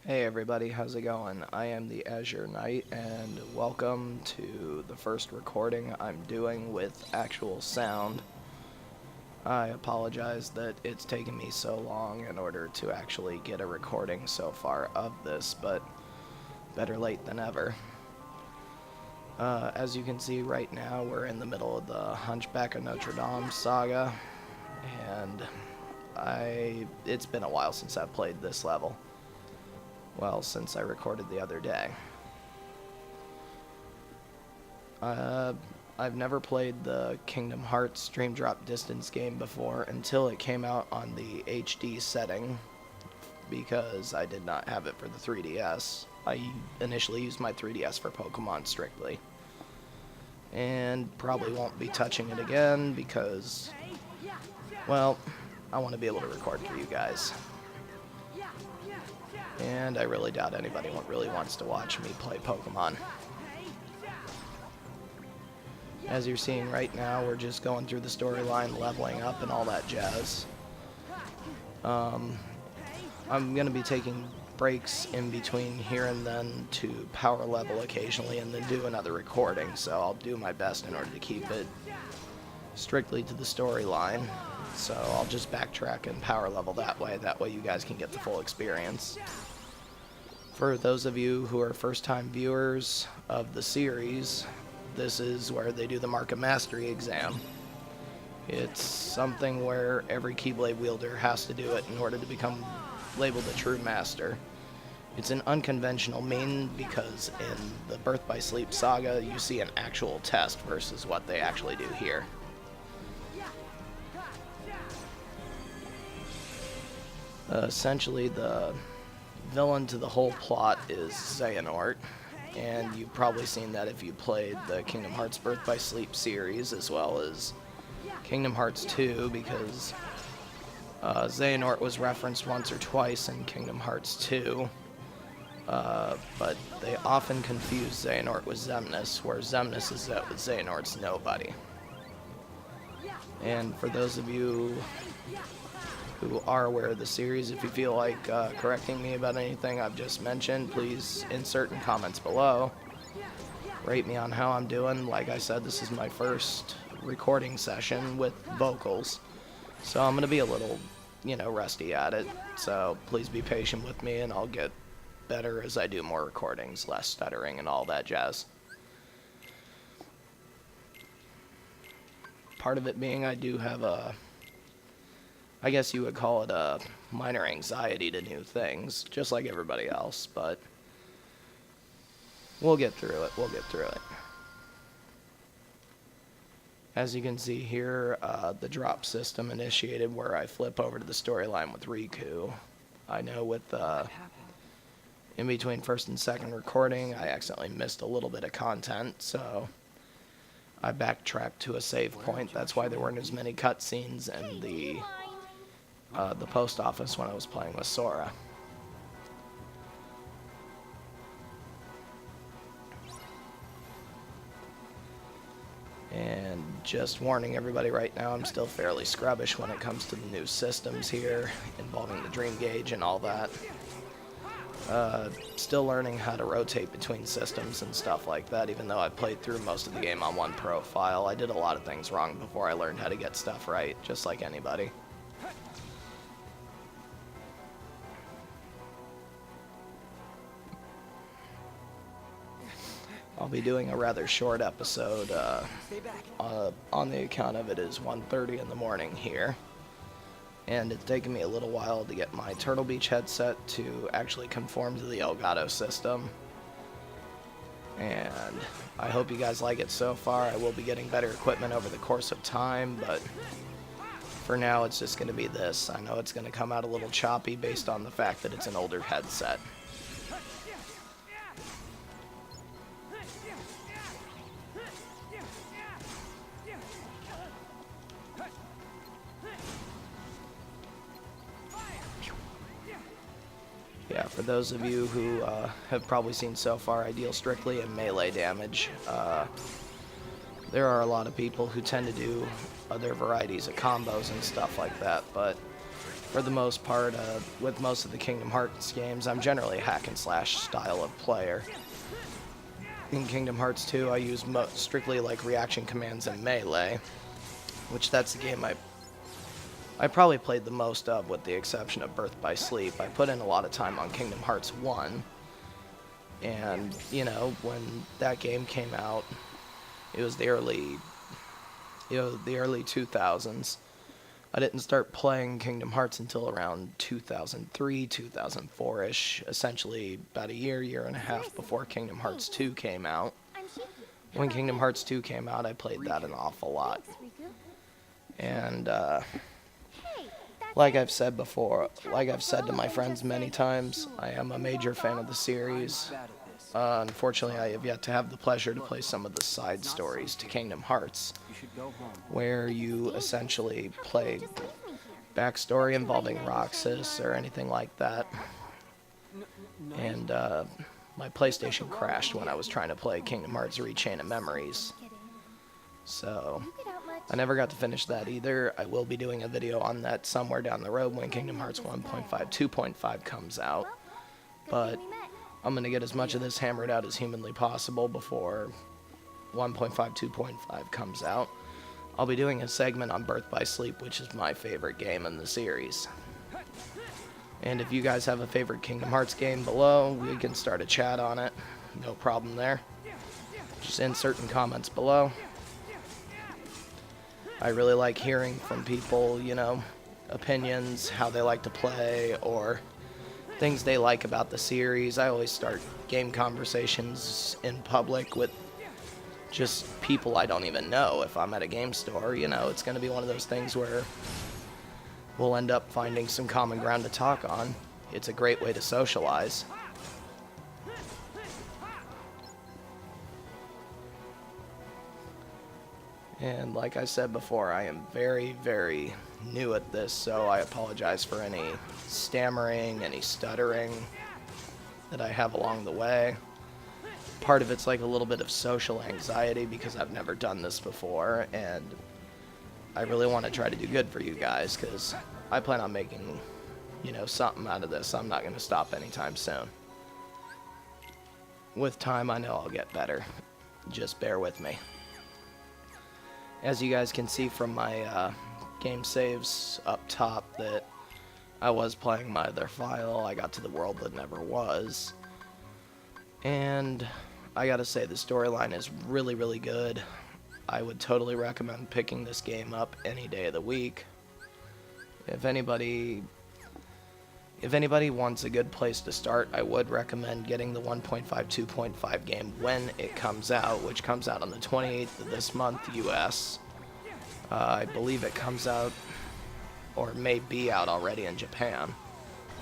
Hey everybody, how's it going? I am the Azure Knight, and welcome to the first recording I'm doing with actual sound. I apologize that it's taken me so long in order to actually get a recording so far of this, but better late than ever. As you can see right now, we're in the middle of the Hunchback of Notre Dame saga, and it's been a while since I've played this level. Well, since I recorded the other day. I've never played the Kingdom Hearts Stream Drop Distance game before until it came out on the HD setting, because I did not have it for the 3DS. I initially used my 3DS for Pokemon strictly. And probably won't be touching it again because, well, I want to be able to record for you guys. And I really doubt anybody really wants to watch me play Pokemon. As you're seeing right now, we're just going through the storyline, leveling up, and all that jazz. I'm going to be taking breaks in between here and then to power level occasionally and then do another recording, so I'll do my best in order to keep it strictly to the storyline. So I'll just backtrack and power level that way you guys can get the full experience. For those of you who are first-time viewers of the series, this is where they do the Mark of Mastery exam. It's something where every Keyblade wielder has to do it in order to become labeled a true master. It's an unconventional mean because in the Birth by Sleep saga, you see an actual test versus what they actually do here. Essentially, the villain to the whole plot is Xehanort, and you've probably seen that if you played the Kingdom Hearts Birth by Sleep series as well as Kingdom Hearts 2, because Xehanort was referenced once or twice in Kingdom Hearts 2, but they often confuse Xehanort with Xemnas, where Xemnas is Xehanort's nobody. And for those of you who are aware of the series, if you feel like correcting me about anything I've just mentioned, please insert in comments below. Rate me on how I'm doing. Like I said, this is my first recording session with vocals, so I'm going to be a little, rusty at it. So please be patient with me, and I'll get better as I do more recordings, less stuttering and all that jazz. Part of it being I do have I guess you would call it a minor anxiety to new things, just like everybody else, but we'll get through it. As you can see here, the drop system initiated where I flip over to the storyline with Riku. I know with in between first and second recording, I accidentally missed a little bit of content, so I backtracked to a save point. That's why there weren't as many cutscenes in the post office when I was playing with Sora. And just warning everybody right now, I'm still fairly scrubbish when it comes to the new systems here, involving the Dream Gauge and all that. Still learning how to rotate between systems and stuff like that, even though I played through most of the game on one profile. I did a lot of things wrong before I learned how to get stuff right, just like anybody. I'll be doing a rather short episode on the account of it is 1:30 in the morning here, and it's taken me a little while to get my Turtle Beach headset to actually conform to the Elgato system, and I hope you guys like it so far. I will be getting better equipment over the course of time, but for now it's just going to be this. I know it's going to come out a little choppy based on the fact that it's an older headset. Yeah, for those of you who have probably seen so far, I deal strictly in melee damage. There are a lot of people who tend to do other varieties of combos and stuff like that, but for the most part, with most of the Kingdom Hearts games, I'm generally a hack and slash style of player. In Kingdom Hearts 2, I use strictly like reaction commands and melee, which that's the game I probably played the most of, with the exception of Birth by Sleep. I put in a lot of time on Kingdom Hearts 1, and, you know, when that game came out, it was the early 2000s. I didn't start playing Kingdom Hearts until around 2003, 2004-ish, essentially about a year and a half before Kingdom Hearts 2 came out. When Kingdom Hearts 2 came out, I played that an awful lot. And, like I've said before, like I've said to my friends many times, I am a major fan of the series. Unfortunately, I have yet to have the pleasure to play some of the side stories to Kingdom Hearts, where you essentially play backstory involving Roxas or anything like that. And my PlayStation crashed when I was trying to play Kingdom Hearts Rechain of Memories. So I never got to finish that either. I will be doing a video on that somewhere down the road when Kingdom Hearts 1.5, 2.5 comes out. But I'm going to get as much of this hammered out as humanly possible before 1.5, 2.5 comes out. I'll be doing a segment on Birth by Sleep, which is my favorite game in the series. And if you guys have a favorite Kingdom Hearts game below, we can start a chat on it. No problem there. Just insert in comments below. I really like hearing from people, you know, opinions, how they like to play, or things they like about the series. I always start game conversations in public with just people I don't even know. If I'm at a game store, you know, it's going to be one of those things where we'll end up finding some common ground to talk on. It's a great way to socialize. And like I said before, I am very, very new at this, so I apologize for any stammering, any stuttering that I have along the way. Part of it's like a little bit of social anxiety because I've never done this before, and I really want to try to do good for you guys because I plan on making, you know, something out of this. I'm not going to stop anytime soon. With time, I know I'll get better. Just bear with me. As you guys can see from my game saves up top that I was playing my other file. I got to the world that never was. And I gotta say, the storyline is really, really good. I would totally recommend picking this game up any day of the week. If anybody wants a good place to start, I would recommend getting the 1.5, 2.5 game when it comes out, which comes out on the 28th of this month, US. I believe it comes out, or may be out already in Japan.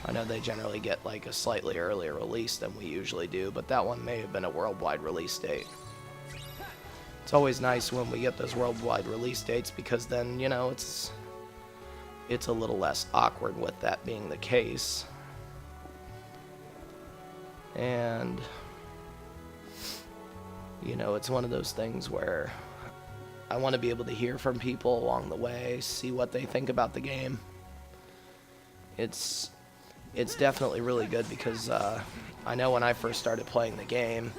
I know they generally get like a slightly earlier release than we usually do, but that one may have been a worldwide release date. It's always nice when we get those worldwide release dates because then, you know, it's a little less awkward with that being the case. And, you know, it's one of those things where I want to be able to hear from people along the way, see what they think about the game. It's definitely really good because I know when I first started playing the game,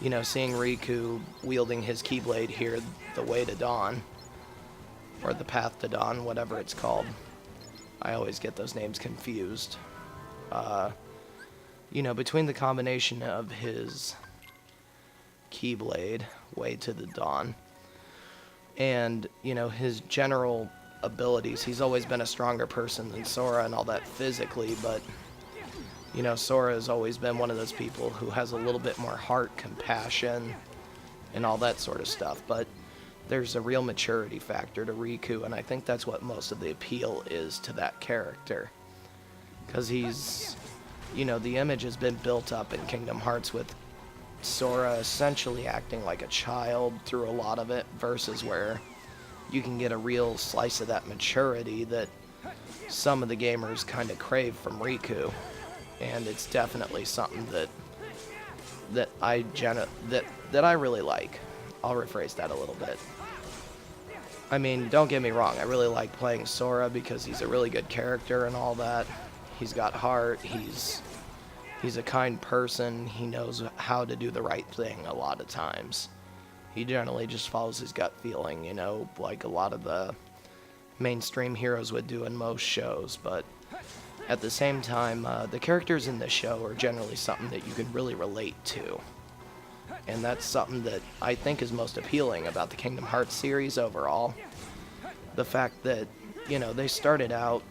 you know, seeing Riku wielding his Keyblade here, the Way to Dawn, or the Path to Dawn, whatever it's called. I always get those names confused. You know, between the combination of his Keyblade, Way to the Dawn, and, you know, his general abilities, he's always been a stronger person than Sora and all that physically, but, you know, Sora has always been one of those people who has a little bit more heart, compassion, and all that sort of stuff, but there's a real maturity factor to Riku, and I think that's what most of the appeal is to that character. Because he's, you know, the image has been built up in Kingdom Hearts with Sora essentially acting like a child through a lot of it, versus where you can get a real slice of that maturity that some of the gamers kind of crave from Riku. And it's definitely something that I really like. I'll rephrase that a little bit. I mean, don't get me wrong, I really like playing Sora because he's a really good character and all that. He's got heart, he's a kind person, he knows how to do the right thing a lot of times. He generally just follows his gut feeling, you know, like a lot of the mainstream heroes would do in most shows, but at the same time, the characters in the show are generally something that you can really relate to. And that's something that I think is most appealing about the Kingdom Hearts series overall. The fact that, you know, they started out,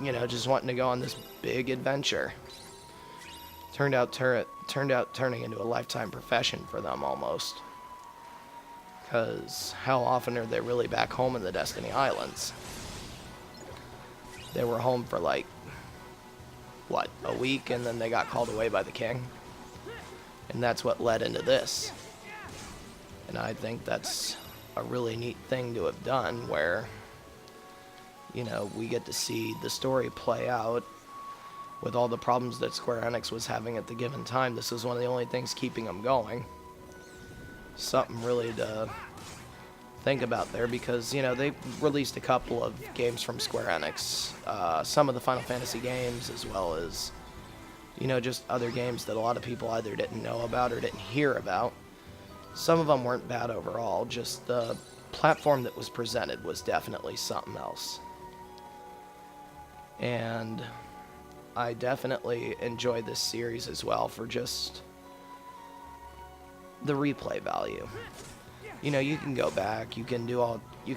you know, just wanting to go on this big adventure. Turned out turning into a lifetime profession for them almost. Because how often are they really back home in the Destiny Islands? They were home for like, what, a week, and then they got called away by the king? And that's what led into this. And I think that's a really neat thing to have done where, you know, we get to see the story play out with all the problems that Square Enix was having at the given time. This is one of the only things keeping them going. Something really to think about there because, you know, they released a couple of games from Square Enix. Some of the Final Fantasy games as well as, you know, just other games that a lot of people either didn't know about or didn't hear about. Some of them weren't bad overall, just the platform that was presented was definitely something else. And I definitely enjoy this series as well for just the replay value. You know, you can go back, you can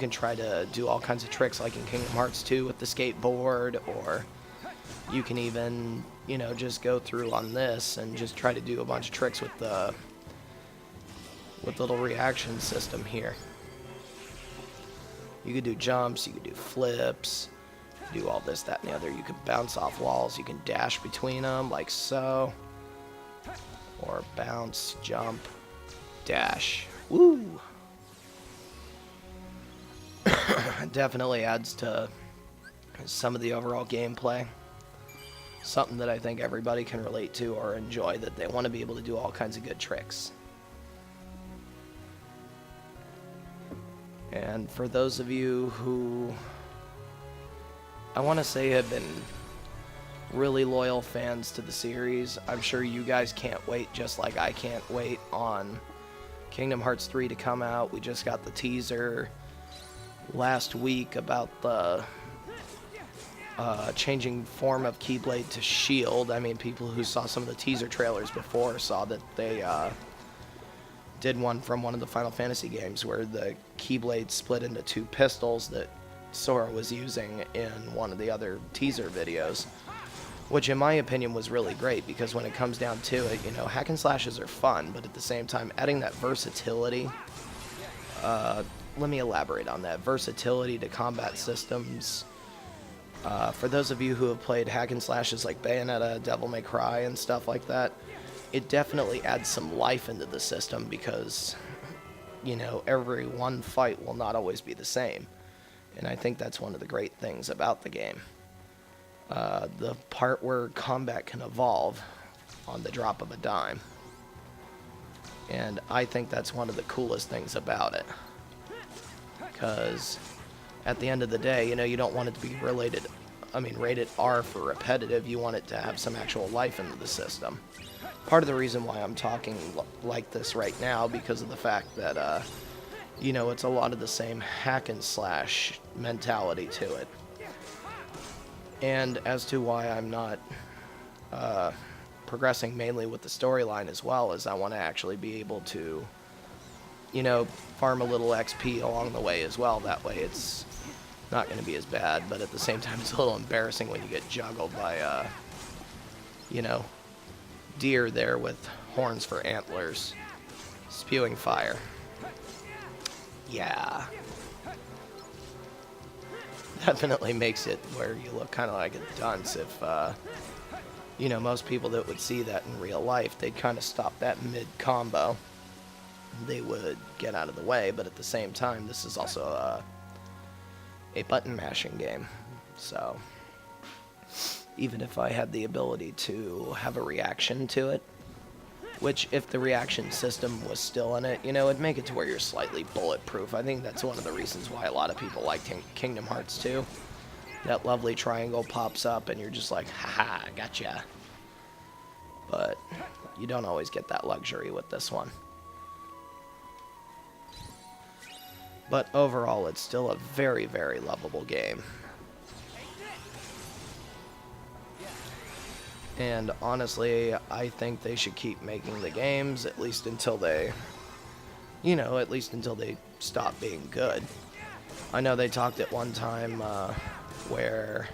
try to do all kinds of tricks like in Kingdom Hearts 2 with the skateboard, or you can even, you know, just go through on this and just try to do a bunch of tricks with the little reaction system here. You could do jumps, you could do flips, do all this, that, and the other. You could bounce off walls, you can dash between them like so, or bounce, jump, dash. Woo! Definitely adds to some of the overall gameplay. Something that I think everybody can relate to or enjoy, that they want to be able to do all kinds of good tricks. And for those of you who I want to say have been really loyal fans to the series, I'm sure you guys can't wait, just like I can't wait on Kingdom Hearts 3 to come out. We just got the teaser last week about the changing form of Keyblade to Shield. I mean, people who saw some of the teaser trailers before saw that they did one from one of the Final Fantasy games where the Keyblade split into two pistols that Sora was using in one of the other teaser videos, which in my opinion was really great, because when it comes down to it, you know, hack and slashes are fun, but at the same time, adding that versatility, let me elaborate on that, versatility to combat systems. For those of you who have played hack and slashes like Bayonetta, Devil May Cry, and stuff like that, it definitely adds some life into the system because, you know, every one fight will not always be the same. And I think that's one of the great things about the game. The part where combat can evolve on the drop of a dime. And I think that's one of the coolest things about it. Because at the end of the day, you know, you don't want it to be rated R for repetitive. You want it to have some actual life into the system. Part of the reason why I'm talking like this right now, because of the fact that, you know, it's a lot of the same hack and slash mentality to it. And as to why I'm not progressing mainly with the storyline as well, is I want to actually be able to, you know, farm a little XP along the way as well. That way it's not going to be as bad, but at the same time it's a little embarrassing when you get juggled by, you know, deer there with horns for antlers, spewing fire. Yeah. Definitely makes it where you look kind of like a dunce if, you know, most people that would see that in real life, they'd kind of stop that mid-combo. They would get out of the way, but at the same time, this is also a button-mashing game. So, even if I had the ability to have a reaction to it, Which, if the reaction system was still in it, you know, it'd make it to where you're slightly bulletproof. I think that's one of the reasons why a lot of people like Kingdom Hearts 2. That lovely triangle pops up and you're just like, haha, gotcha. But you don't always get that luxury with this one. But overall, it's still a very, very lovable game. And honestly, I think they should keep making the games, at least until they, you know, at least until they stop being good. I know they talked at one time where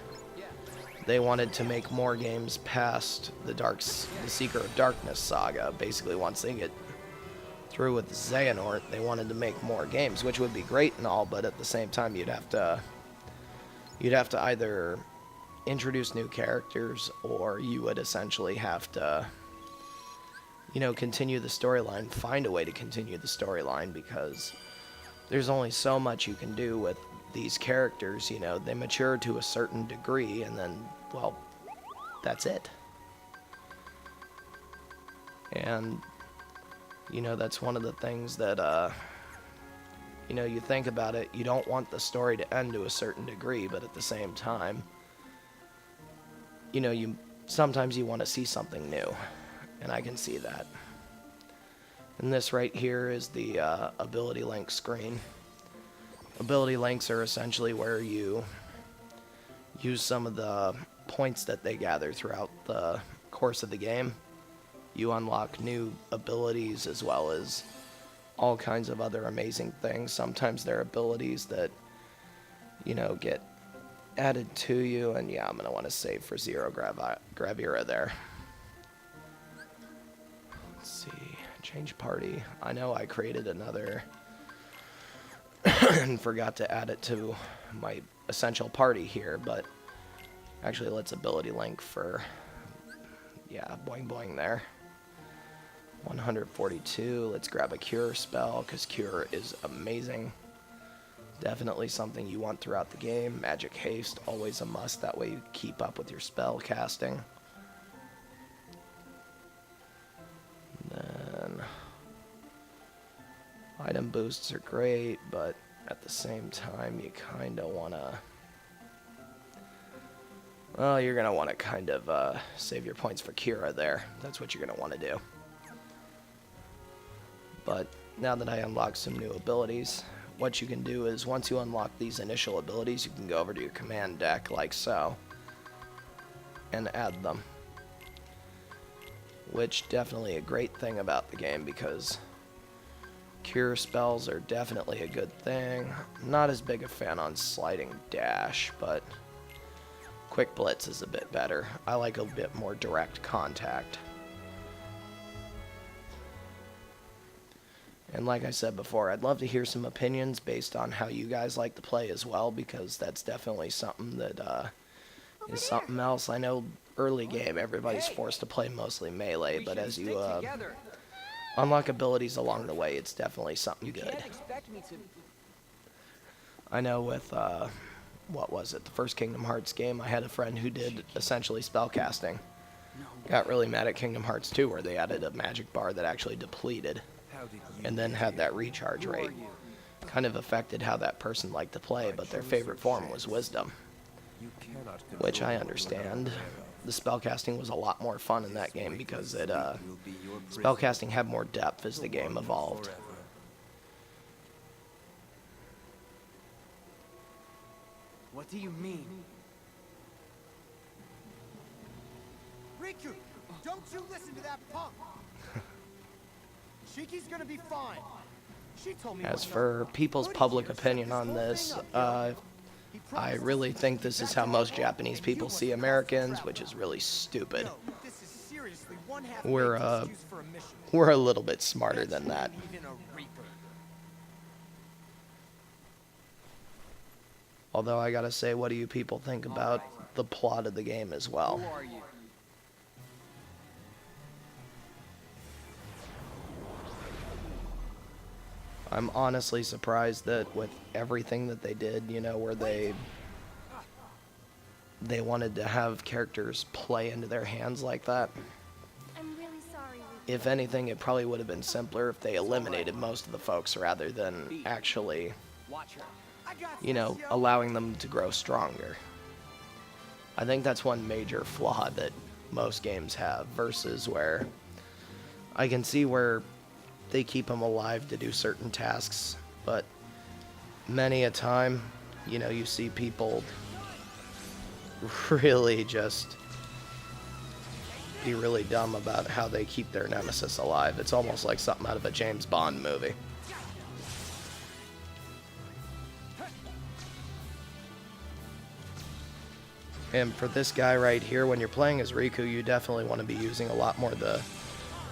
they wanted to make more games past the Secret of Darkness saga. Basically, once they get through with Xehanort, they wanted to make more games, which would be great and all, but at the same time, you'd have to either introduce new characters, or you would essentially have to, you know, continue the storyline, find a way to continue the storyline, because there's only so much you can do with these characters. You know, they mature to a certain degree, and then, well, that's it. And, you know, that's one of the things that, you know, you think about it, you don't want the story to end to a certain degree, but at the same time, you know, sometimes you want to see something new, and I can see that. And this right here is the ability link screen. Ability links are essentially where you use some of the points that they gather throughout the course of the game. You unlock new abilities as well as all kinds of other amazing things. Sometimes they're abilities that, you know, get added to you, and yeah, I'm going to want to save for Zero Gravira there. Let's see, change party. I know I created another and forgot to add it to my essential party here, but actually let's ability link for, yeah, boing boing there. 142, let's grab a cure spell, because cure is amazing. Definitely something you want throughout the game. Magic haste, always a must. That way you keep up with your spell casting. Then item boosts are great, but at the same time you kind of want to, well, you're going to want to kind of save your points for Kira there. That's what you're going to want to do. But now that I unlocked some new abilities, what you can do is, once you unlock these initial abilities, you can go over to your command deck like so and add them, which definitely a great thing about the game, because cure spells are definitely a good thing. Not as big a fan on sliding dash, but quick blitz is a bit better. I like a bit more direct contact. And like I said before, I'd love to hear some opinions based on how you guys like to play as well, because that's definitely something that is something else. I know early game everybody's forced to play mostly melee, but as you unlock abilities along the way, it's definitely something good. I know with, what was it, the first Kingdom Hearts game, I had a friend who did essentially spellcasting. Got really mad at Kingdom Hearts 2, where they added a magic bar that actually depleted and then had that recharge rate. Kind of affected how that person liked to play, but their favorite form was Wisdom, which I understand. The spellcasting was a lot more fun in that game because it spellcasting had more depth as the game evolved. What do you mean? Riku, don't you listen to that punk! Shiki's gonna be fine. She told me. As for people's public opinion on this, I really think this is how most Japanese people see Americans, which is really stupid. We're a little bit smarter than that. Although I gotta say, what do you people think about the plot of the game as well? Who are you? I'm honestly surprised that with everything that they did, you know, where they wanted to have characters play into their hands like that. I'm really sorry. if anything, it probably would have been simpler if they eliminated most of the folks rather than actually, you know, allowing them to grow stronger. I think that's one major flaw that most games have, versus where I can see where they keep them alive to do certain tasks, but many a time, you know, you see people really just be really dumb about how they keep their nemesis alive. It's almost like something out of a James Bond movie. And for this guy right here, when you're playing as Riku, you definitely want to be using a lot more of the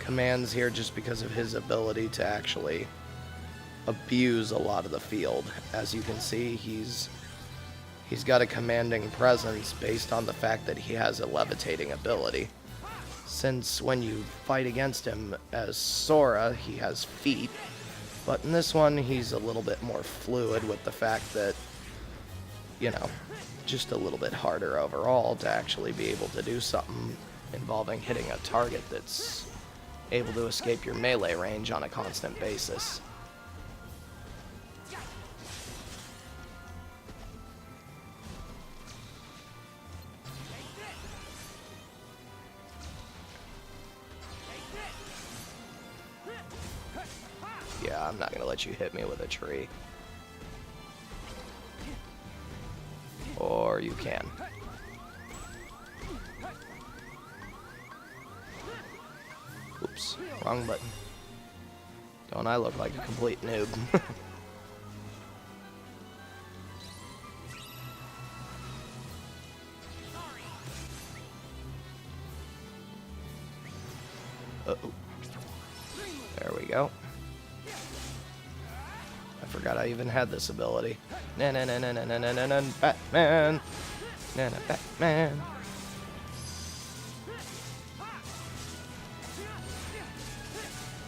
commands here, just because of his ability to actually abuse a lot of the field. As you can see, he's got a commanding presence based on the fact that he has a levitating ability. Since when you fight against him as Sora, he has feet, but in this one he's a little bit more fluid, with the fact that, you know, just a little bit harder overall to actually be able to do something involving hitting a target that's able to escape your melee range on a constant basis. Yeah, I'm not gonna let you hit me with a tree. Or you can. Oops, wrong button. Don't I look like a complete noob? Uh-oh. There we go. I forgot I even had this ability. Na-na-na-na-na-na-na-na, Batman! Na-na, Batman!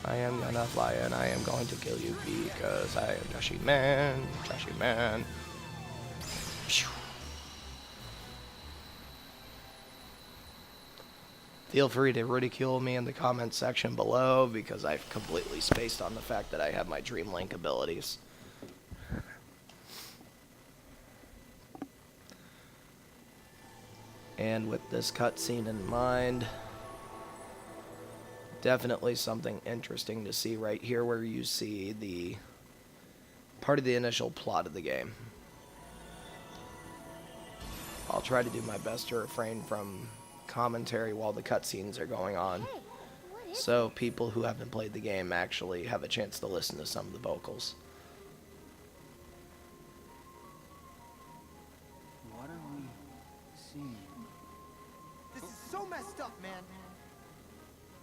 I am gonna fly and I am going to kill you because I am Trashy Man, Trashy Man. Feel free to ridicule me in the comments section below, because I've completely spaced on the fact that I have my Dream Link abilities. And with this cutscene in mind, definitely something interesting to see right here, where you see the part of the initial plot of the game. I'll try to do my best to refrain from commentary while the cutscenes are going on, so people who haven't played the game actually have a chance to listen to some of the vocals. What are we seeing? This is so messed up, man.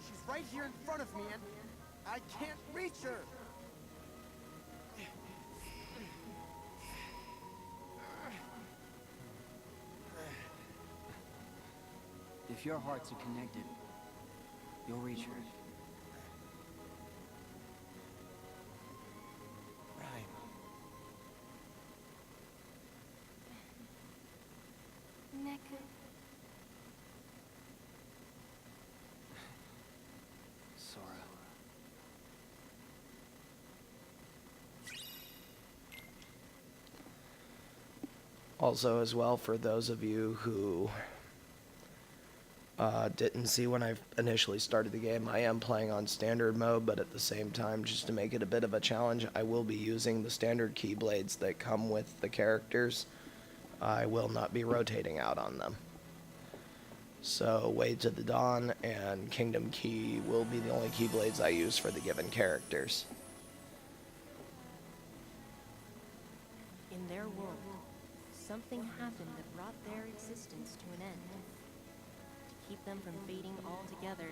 She's right here in front of me, and I can't reach her. If your hearts are connected, you'll reach her. Right. Neku. Sora. Also, as well, for those of you who didn't see when I initially started the game, I am playing on standard mode, but at the same time, just to make it a bit of a challenge, I will be using the standard keyblades that come with the characters. I will not be rotating out on them. So, Way to the Dawn and Kingdom Key will be the only keyblades I use for the given characters. In their world, something happened that brought their existence to an end. To keep them from fading altogether,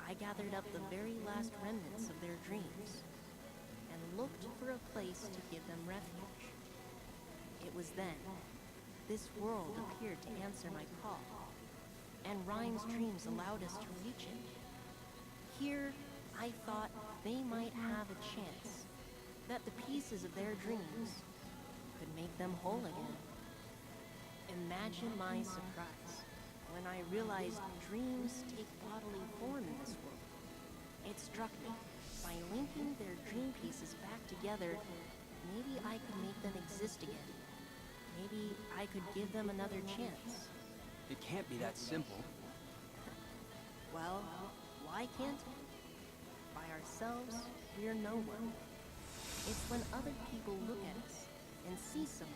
I gathered up the very last remnants of their dreams and looked for a place to give them refuge. It was then this world appeared to answer my call, and Rhyme's dreams allowed us to reach it. Here, I thought they might have a chance, that the pieces of their dreams could make them whole again. Imagine my surprise when I realized dreams take bodily form in this world, it struck me. By linking their dream pieces back together, maybe I could make them exist again. Maybe I could give them another chance. It can't be that simple. Well, why can't we? By ourselves, we're no one. It's when other people look at us and see someone.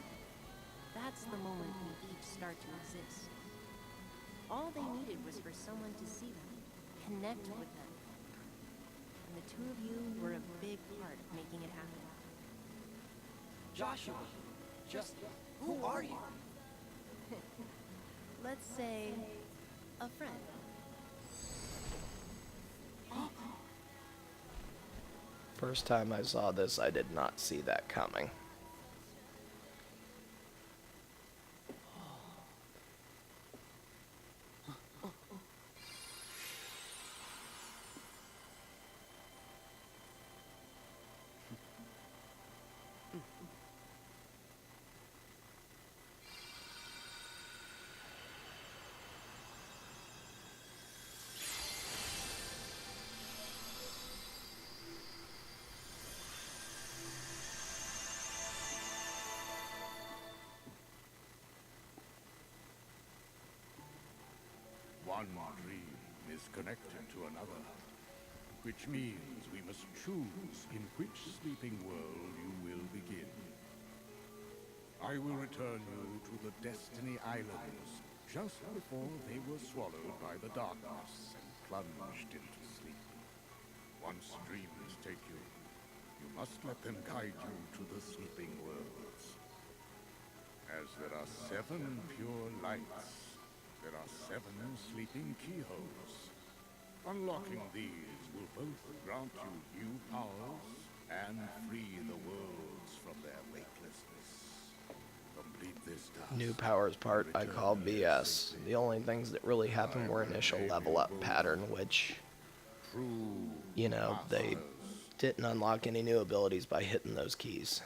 That's the moment we each start to exist. All they needed was for someone to see them, connect with them. And the two of you were a big part of making it happen. Joshua, just who are you? Let's say, a friend. First time I saw this, I did not see that coming. One dream is connected to another, which means we must choose in which sleeping world you will begin. I will return you to the Destiny Islands just before they were swallowed by the darkness and plunged into sleep. Once dreams take you, you must let them guide you to the sleeping worlds. As there are 7 pure lights, there are 7 sleeping keyholes. Unlocking these will both grant you new powers and free the worlds from their weightlessness. Complete this task. New powers part I call BS. The only things that really happened were initial level up pattern, which, you know, they didn't unlock any new abilities by hitting those keys.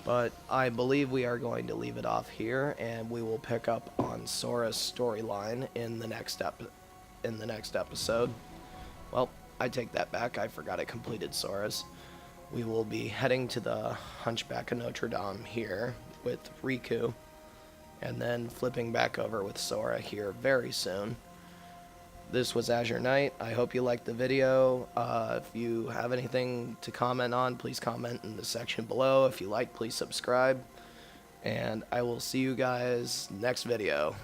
But I believe we are going to leave it off here, and we will pick up on Sora's storyline in the next episode. Well, I take that back. I forgot I completed Sora's. We will be heading to the Hunchback of Notre Dame here with Riku, and then flipping back over with Sora here very soon. This was Azure Knight. I hope you liked the video. If you have anything to comment on, please comment in the section below. If you like, please subscribe. And I will see you guys next video.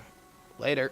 Later.